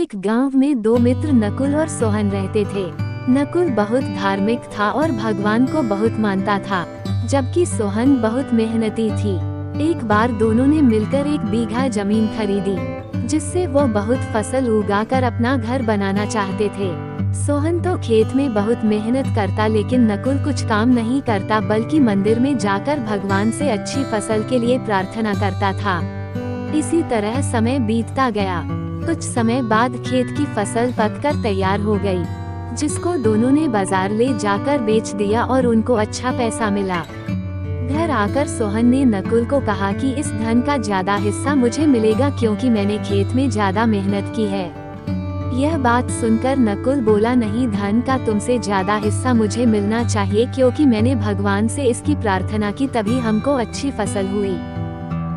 एक गांव में दो मित्र नकुल और सोहन रहते थे। नकुल बहुत धार्मिक था और भगवान को बहुत मानता था, जबकि सोहन बहुत मेहनती थी। एक बार दोनों ने मिलकर 1 बीघा जमीन खरीदी, जिससे वो बहुत फसल उगाकर अपना घर बनाना चाहते थे। सोहन तो खेत में बहुत मेहनत करता, लेकिन नकुल कुछ काम नहीं करता, बल्कि मंदिर में जाकर भगवान से अच्छी फसल के लिए प्रार्थना करता था। इसी तरह समय बीतता गया। कुछ समय बाद खेत की फसल पककर तैयार हो गई, जिसको दोनों ने बाजार ले जाकर बेच दिया और उनको अच्छा पैसा मिला। घर आकर सोहन ने नकुल को कहा कि इस धन का ज्यादा हिस्सा मुझे मिलेगा, क्योंकि मैंने खेत में ज्यादा मेहनत की है। यह बात सुनकर नकुल बोला, नहीं, धन का तुमसे ज्यादा हिस्सा मुझे मिलना चाहिए, क्योंकि मैंने भगवान से इसकी प्रार्थना की, तभी हमको अच्छी फसल हुई।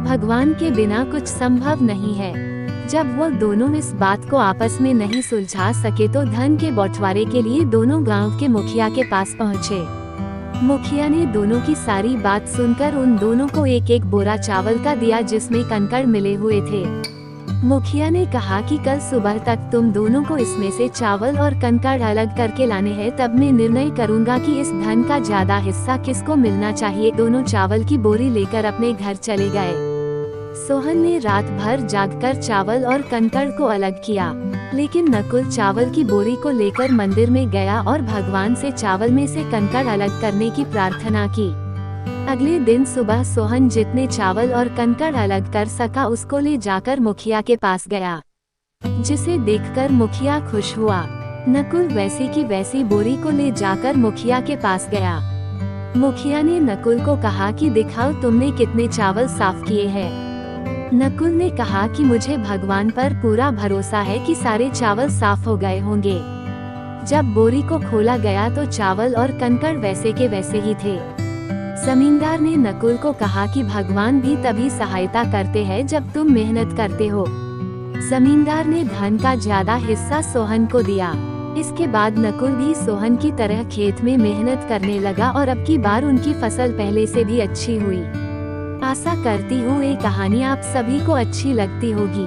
भगवान के बिना कुछ संभव नहीं है। जब वो दोनों इस बात को आपस में नहीं सुलझा सके तो धन के बंटवारे के लिए दोनों गांव के मुखिया के पास पहुँचे। मुखिया ने दोनों की सारी बात सुनकर उन दोनों को एक एक बोरा चावल का दिया, जिसमें कंकड़ मिले हुए थे। मुखिया ने कहा कि कल सुबह तक तुम दोनों को इसमें से चावल और कंकड़ अलग करके लाने हैं, तब मैं निर्णय करूंगा कि इस धन का ज्यादा हिस्सा किसको मिलना चाहिए। दोनों चावल की बोरी लेकर अपने घर चले गए। सोहन ने रात भर जागकर चावल और कंकड़ को अलग किया, लेकिन नकुल चावल की बोरी को लेकर मंदिर में गया और भगवान से चावल में से कंकड़ अलग करने की प्रार्थना की। अगले दिन सुबह सोहन जितने चावल और कंकड़ अलग कर सका उसको ले जाकर मुखिया के पास गया, जिसे देखकर मुखिया खुश हुआ। नकुल वैसी की वैसी बोरी को ले जाकर मुखिया के पास गया। मुखिया ने नकुल को कहा कि दिखाओ तुमने कितने चावल साफ किए हैं। नकुल ने कहा कि मुझे भगवान पर पूरा भरोसा है कि सारे चावल साफ हो गए होंगे। जब बोरी को खोला गया तो चावल और कंकड़ वैसे के वैसे ही थे। जमींदार ने नकुल को कहा कि भगवान भी तभी सहायता करते हैं जब तुम मेहनत करते हो। जमींदार ने धन का ज्यादा हिस्सा सोहन को दिया। इसके बाद नकुल भी सोहन की तरह खेत में मेहनत करने लगा और अब की बार उनकी फसल पहले से भी अच्छी हुई। आशा करती हूँ ये कहानी आप सभी को अच्छी लगती होगी।